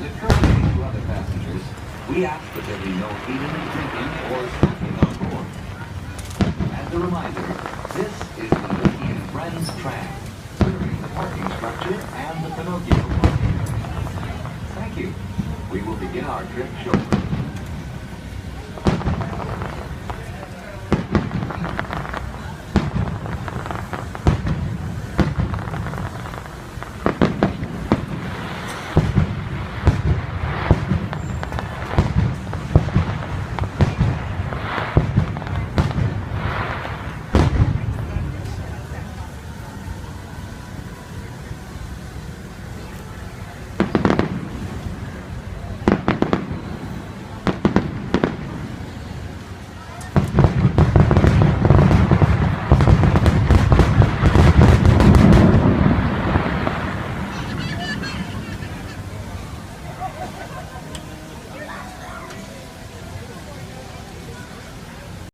As a courtesy to other passengers, we ask that there be no eating, drinking, or smoking on board. As a reminder, this is the Mickey and Friends tram, serving the parking structure and the Pinocchio parking area. Thank you. We will begin our trip shortly.